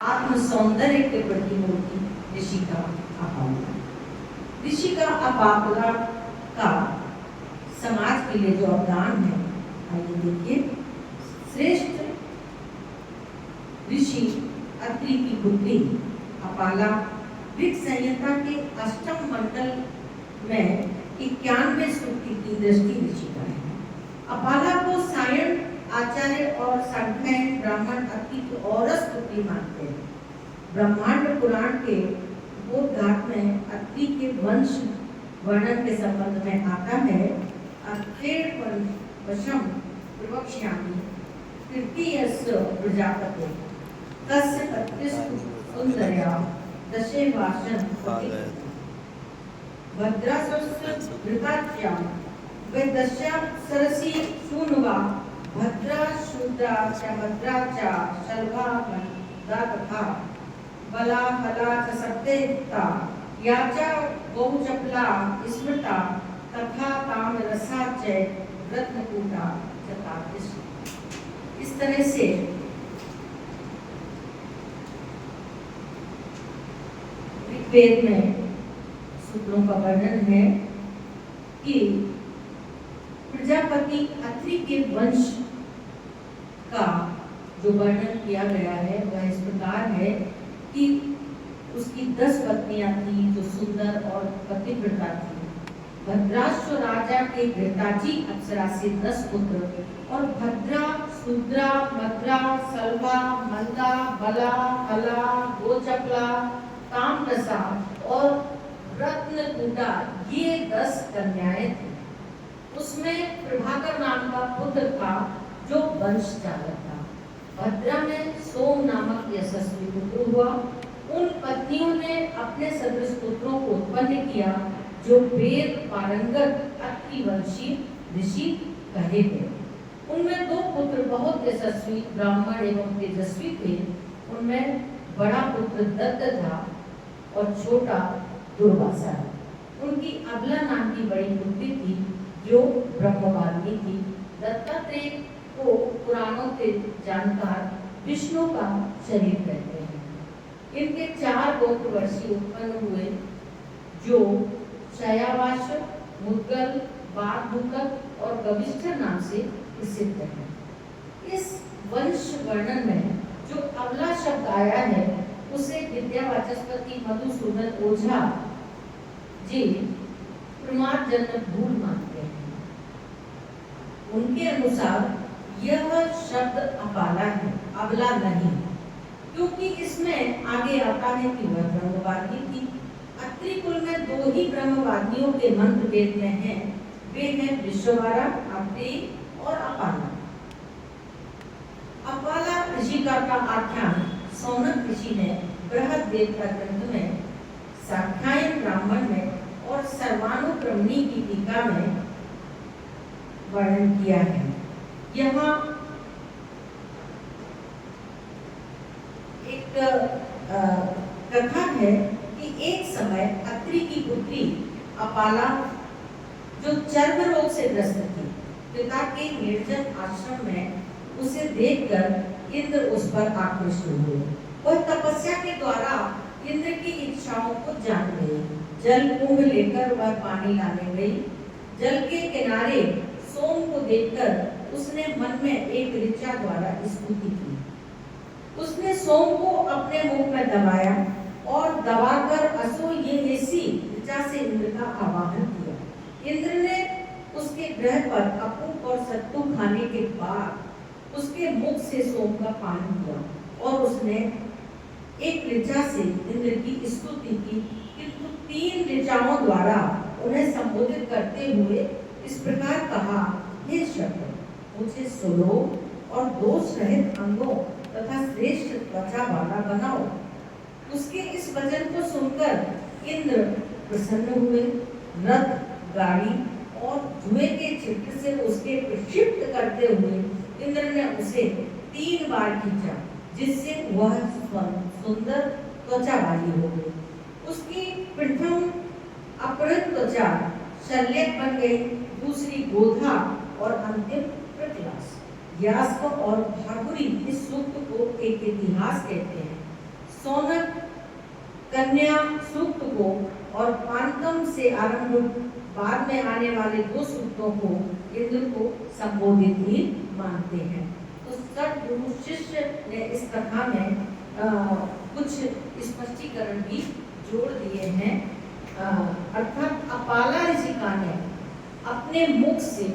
आत्म सौंदर्य के प्रतिमूर्ति ऋषिका अपाला। ऋषिका अपाला का समाज के लिए जो अवदान है, आइए देखिए। श्रेष्ठ ऋषि अत्रि की पुत्री अपाला ऋग संहिता के अष्टम मंडल में 91 सूक्ति की दृष्टि ऋषिका है। अपाला को सायण आचार्य और सांख्यायन ब्राह्मण अत्रि की औरस पुत्री मानते हैं। ब्रह्मांड पुराण के बोधघाट में अत्रि के वंश वर्णन के संबंध में आता है। अत्रेण वशम प्रवक्ष्यामि तृतीयस्य प्रजापते तस्य पत्युस्तु सुंदर्या दशे वासन भद्रासुरस्य घृताच्या वे दशा सरसी शून्वा भद्रा शूद्रा च भद्रा च शल्वा भद्रा तथा बला फला च सप्तेता याचा बहुचपला स्मृता तथा ताम रसा च रत्नकूटा चतातिश। इस तरह से ऋग्वेद में सूत्रों का वर्णन है कि प्रजापति अत्रि के वंश का जो वर्णन किया गया है वह इस प्रकार है कि उसकी 10 पत्नियां थी जो सुंदर और पतिव्रता थी। भद्राश्व राजा के घृताची अप्सरा से 10 पुत्र और भद्रा शूद्रा मद्रा सल्वा मंदा बला हला गोचपला ताम्रसा और रत्नकूटा ये 10 कन्याएं थी। उसमें प्रभाकर नाम का पुत्र था जो वंश चालक था। भद्रा में सोम नामक यशस्वी पुत्र हुआ। उन पत्नियों ने अपने सदृश पुत्रों को उत्पन्न किया जो वेद पारंगत अत्रि वंशी ऋषि कहे गए। उनमें 2 पुत्र बहुत यशस्वी ब्राह्मण एवं तेजस्वी थे। उनमें बड़ा पुत्र दत्त था और छोटा दुर्वासा। उनकी अबला नाम की बड़ी पुत्री थी जो ब्रह्मवादिनी थी। दत्तात्रेय को पुराणों के जानकार विष्णु का शरीर कहते हैं। इनके 4 गोत्रवर्षी उत्पन्न हुए जो शयावाश, मुद्गल, बागभूकत और गविष्ठ नाम से प्रसिद्ध है। इस वंश वर्णन में जो अबला शब्द आया है उसे विद्यावाचस्पति मधुसूदन ओझा जी प्रमाद जन्म भूल मानते हैं। उनके अनुसार यह शब्द अपाला है, अबला नहीं, क्योंकि इसमें आगे आता है कि वह ब्रह्मवादी थी। अत्रि कुल में 2 ही ब्रह्मवादियों के मंत्र वेद में हैं। वे हैं विश्ववारा, अत्रि और अपाला। अपाला ऋषिका का आख्यान सौनक ऋषि ने बृहद वेद का ग्रंथ में, सांख्यायन ब्राह्मण में और सर्वानुक्रमणी की टीका में वर्णन किया है। यहाँ एक कथा है कि एक समय अत्रि की पुत्री अपाला जो चर्म रोग से ग्रस्त थी, पिता के निर्जन आश्रम में उसे देखकर इंद्र उस पर आकृष्ट हुए। वह तपस्या के द्वारा इंद्र की इच्छाओं को जान गई। जल कुंभ लेकर वह पानी लाने गई। जल के किनारे सोम को देखकर उसने मन में एक ऋचा द्वारा स्तुति की। उसने सोम को अपने मुख में दबाया और दबाकर असो ये ऐसी ऋचा से इंद्र का आवाहन किया। इंद्र ने उसके ग्रह पर अपूप और सत्तू खाने के बाद उसके मुख से सोम का पान किया और उसने एक ऋचा से इंद्र की स्तुति की, किंतु 3 ऋचाओं द्वारा उन्हें संबोधित करते हुए इस प्रकार कहा, हे शब्द, मुझे सुलोक और दोष रहित अंगों तथा श्रेष्ठ त्वचा वाला बनाओ। उसके इस वचन को सुनकर इंद्र प्रसन्न हुए। रथ, गाड़ी और जुए के चित्र से उसके प्रक्षिप्त करते हुए इंद्र ने उसे 3 बार खींचा, जिससे वह सुंदर त्वचा वाली हो गई। उसकी प्रथम अपहृत त्वचा शल्यक बन गई, दूसरी गोधा और अंतिम प्रतिलास। यास्क और भागुरी इस सूक्त को एक इतिहास कहते हैं। कन्या सूक्त को और पांतम से आरंभ बाद में आने वाले 2 सूक्तों को इंद्र को संबोधित ही मानते हैं। तो सद्गुरु शिष्य ने इस कथा में कुछ स्पष्टीकरण भी जोड़ दिए हैं। अर्थात अपाला ऋषिका ने अपने मुख से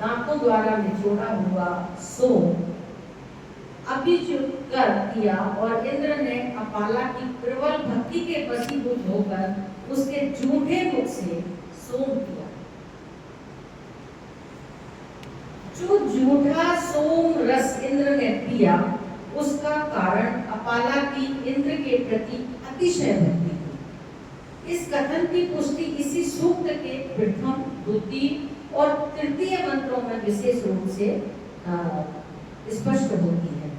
दांतों द्वारा निचोड़ा हुआ सोम अभिषेक कर दिया और इंद्र ने अपाला की प्रबल भक्ति के वशीभूत होकर उसके झूठे मुख से सोम किया। जो झूठा सोम रस इंद्र ने पिया उसका कारण अपाला की इंद्र के प्रति अतिशय भक्ति थी। इस कथन की पुष्टि इसी सूक्त के प्रथम, द्वितीय और तृतीय मंत्रों में विशेष रूप से स्पष्ट होती है।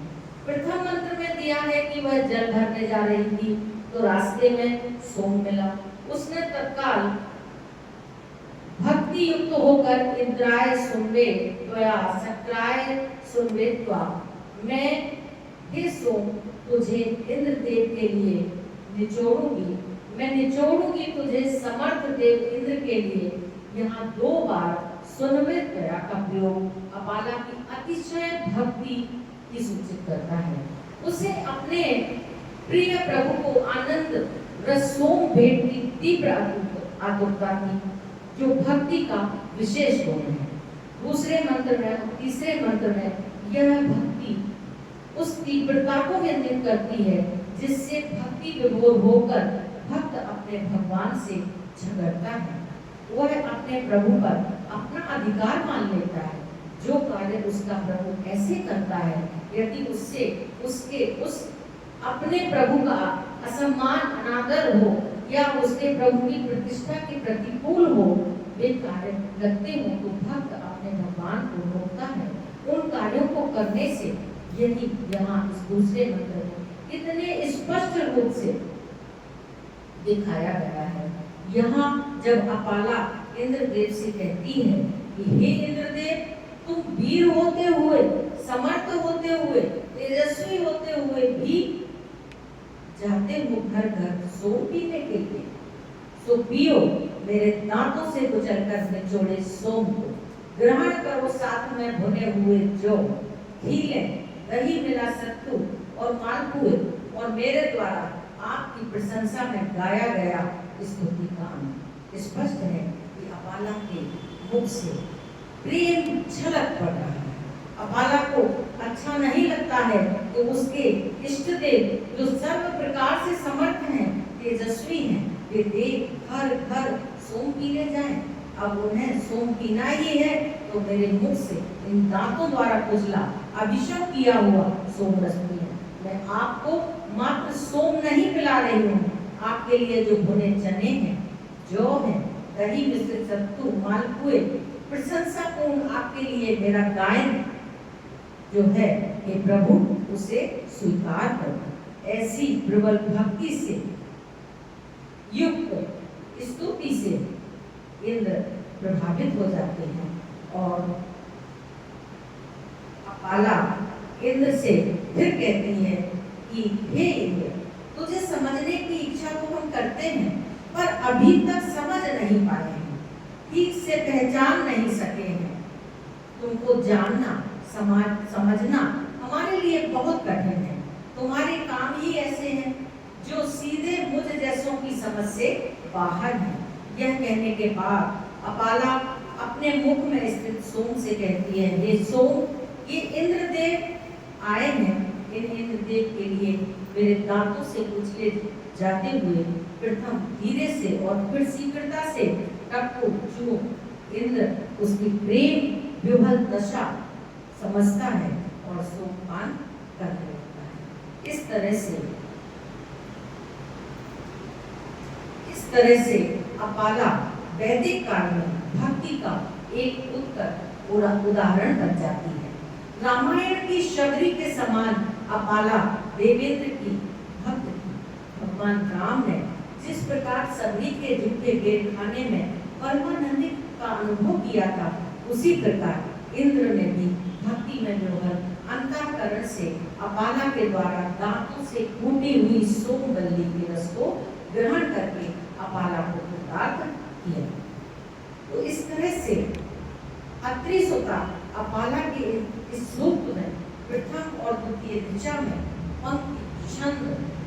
प्रथम मंत्र में दिया है कि वह जल भरने जा रही थी तो रास्ते में सोम मिला। उसने तत्काल भक्ति युक्त होकर इंद्राय सुनवे त्वया सक्राय सुनवे त्वा, मैं हे सोम तुझे इंद्रदेव के लिए निचोड़ूंगी, मैं निचोड़ूंगी तुझे समर्थ देव इंद्र के लिए। यहाँ 2 बार सुनवे त्वया का प्रयोग अपाला की अतिशय भक्ति की सूचित करता है। उसे अपने प्रिय प्रभु को आनंद रसोम भेंट की तीव्र आतुरता थी, जो भक्ति का विशेष गुण है। दूसरे मंत्र में और तीसरे मंत्र में यह भक्ति उस तीव्रता को व्यंजित करती है जिससे भक्ति विभोर होकर भक्त अपने भगवान से झगड़ता है। वह अपने प्रभु पर अपना अधिकार मान लेता है। जो कार्य उसका प्रभु ऐसे करता है, यदि उससे उसके उस अपने प्रभु का असम्मान अनादर हो या उसके प्रभु की प्रतिष्ठा के प्रतिकूल हो, वे कार्य लगते हो तो भक्त अपने भगवान को रोकता है उन कार्यों को करने से। यदि यहाँ इस दूसरे मंत्र में इतने स्पष्ट रूप से दिखाया गया है। यहाँ जब अपाला इंद्रदेव से कहती है कि हे इंद्रदेव, तुम वीर होते हुए, समर्थ होते हुए, तेजस्वी होते हुए भी जाते हो घर घर सोम पीने के लिए, सो पियो मेरे दांतों से कुचलकर निचोड़े सोम को, ग्रहण करो साथ में भुने हुए जौ, खीले, दही मिला सत्तू और मालपुए, और मेरे द्वारा आपकी प्रशंसा में गाया गया स्तुति गान। स्पष्ट है कि अपाला के मुख से प्रेम झलक पड़ रहा है। अपाला को अच्छा नहीं लगता है कि उसके इष्ट देव जो सर्व प्रकार से समर्थ हैं, तेजस्वी हैं, वे देव घर घर सोम पीने जाएं। अब उन्हें सोम पीना ही है तो मेरे मुख से इन दांतों द्वारा कुचला अभिषेक किया हुआ सोम रस पिए। मैं आपको मात्र सोम नहीं पिला रही हूँ, आपके लिए जो भुने चने हैं, जौ है, दही मिश्रित सत्तू, मालपुए, प्रशंसापूर्ण आपके लिए मेरा गायन जो है, हे प्रभु उसे स्वीकार करो। ऐसी प्रबल भक्ति से युक्त स्तुति से इंद्र प्रभावित हो जाते हैं और अपाला इंद्र से फिर कहती है कि हे इंद्र, तुझे समझने की इच्छा तो हम करते हैं, पर अभी तक समझ नहीं पाए हैं, ठीक से पहचान नहीं सके हैं। तुमको जानना, समझना हमारे लिए बहुत कठिन है। तुम्हारे काम ही ऐसे हैं जो सीधे मुझ जैसों की समझ से बाहर हैं। यह कहने के बाद अपाला अपने मुख में स्थित सोम से कहती है, हे सोम, ये इंद्रदेव आए हैं। इन इंद्रदेव के लिए मेरे दांतों से कुचले जाते हुए प्रथम धीरे से और फिर शीघ्रता से टक्को चूम इंद्र उसकी प्रेम विह्वल दशा समझता है और सोमपान करने लगता है। इस तरह से अपाला वैदिक काल में भक्ति का एक उत्तर उदाहरण बन जाती है। रामायण की शबरी के समान अपाला देवेंद्र की भक्त थी। भगवान राम ने जिस प्रकार सबरी के झूठे गेट खाने में परमानंद का अनुभव किया था, उसी प्रकार इंद्र ने भी भक्ति में डूबकर अंतःकरण से अपाला के द्वारा दांतों से कूटी हुई सोमवल्ली के रस को ग्रहण करके अपाला को कृतार्थ किया। तो इस तरह से अत्रि सुता अपाला के इस सूक्त में प्रथम और द्वितीय ऋचा में पंक्ति छंद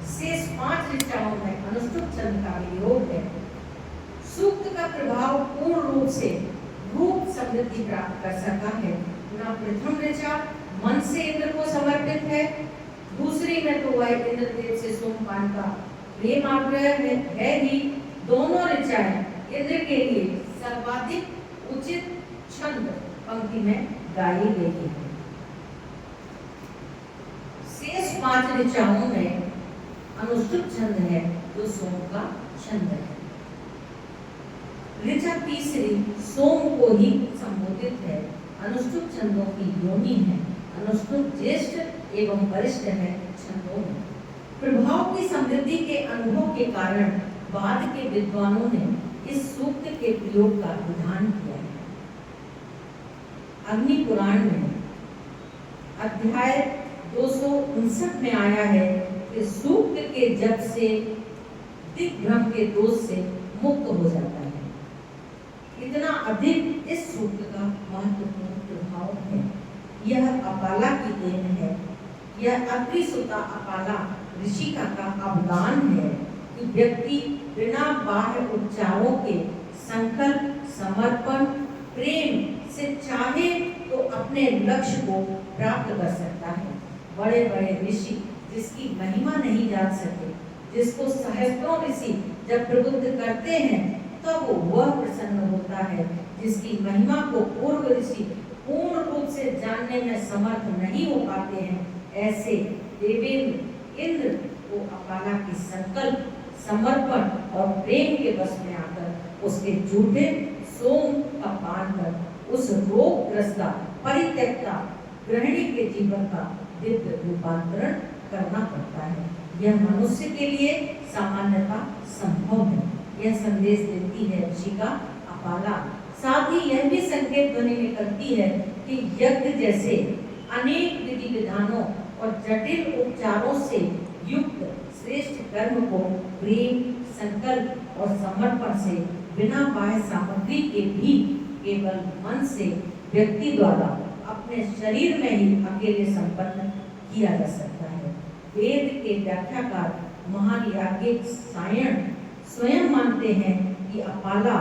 शेष 5 ऋचाओं में अनुष्टुप छंद का वियोग है। सूक्त का प्रभाव पूर्ण रूप से रूप समृद्धि प्राप्त कर सका है। ना प्रथम ऋचा मन से इंद्र को समर्पित है, दूसरी में तो वह इंद्रदेव से सोमपान का प्रेम आग्रह है ही। दोनों ऋचाएं इंद्र के लिए सर्वाधिक उचित छंद पंक्ति में गाई गई है। शेष 5 ऋचाओं में अनुष्टुप छंद है जो सोम का छंद है। ऋचा तीसरी सोम को ही संबोधित है। अनुष्टुप छंदों की योनि है। अनुष्टुप ज्येष्ठ एवं वरिष्ठ है छंदों में। प्रभाव की समृद्धि के अनुभव के कारण बाद के विद्वानों ने इस सूक्त के प्रयोग का विधान किया है। अग्नि पुराण में अध्याय 259 में आया है कि सूक्त के जप से दिग्भ्रम के दोष से मुक्त हो जाता है। इतना अधिक इस सूक्त का महत्वपूर्ण प्रभाव है। यह अपाला की देन है। यह अत्रि सुता अपाला ऋषिका का अवदान है कि व्यक्ति बिना बाह्य उपचारों के संकल्प, समर्पण, प्रेम से चाहे तो अपने लक्ष्य को प्राप्त कर सकता है। बड़े बड़े ऋषि जिसकी महिमा नहीं जान सके, जिसको सहस्त्रों ऋषि जब प्रबुद्ध करते हैं तब वह प्रसन्न होता है। जिसकी महिमा को पूर्व ऋषि पूर्ण रूप से जानने में समर्थ नहीं हो पाते हैं, ऐसे देवेंद्र इंद्र को अपाला की संकल्प, समर्पण और प्रेम के वश में आकर उसके झूठे सोम का पान कर उस रोगग्रस्ता, परित्यक्ता गृहिणी के जीवन का दिव्य रूपांतरण करना पड़ता है। यह मनुष्य के लिए सामान्यतः संभव है। यह संदेश देती है ऋषिका अपाला। साथ ही यह भी संकेत ध्वनि निकलती है कि यज्ञ जैसे अनेक विधि विधानों और जटिल उपचारों से युक्त श्रेष्ठ कर्म को प्रेम, संकल्प और समर्पण से बिना बाह्य सामग्री के भी केवल मन से व्यक्ति द्वारा अपने शरीर में ही अकेले संपन्न किया जा सकता है। वेद के व्याख्याकार महान याज्ञिक सायण स्वयं मानते हैं कि अपाला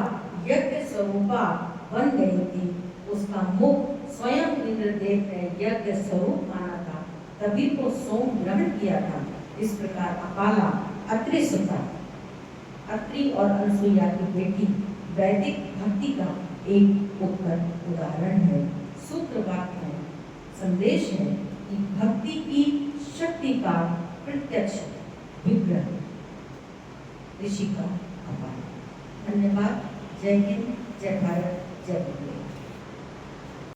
यज्ञ स्वरूपा बन गई थी। उसका मुख स्वयं इंद्रदेव ने यज्ञ स्वरूप माना था, तभी तो सोम ग्रहण किया था। इस प्रकार अपाला अत्रि सुता, अत्रि और अनसुईया की बेटी, वैदिक भक्ति का एक उत्कृष्ट उदाहरण है। सूत्र वाक्य में संदेश है कि भक्ति की शक्ति का प्रत्यक्ष विग्रह ऋषिका अपाला। धन्यवाद। जय हिंद, जय भारत, जय भीम।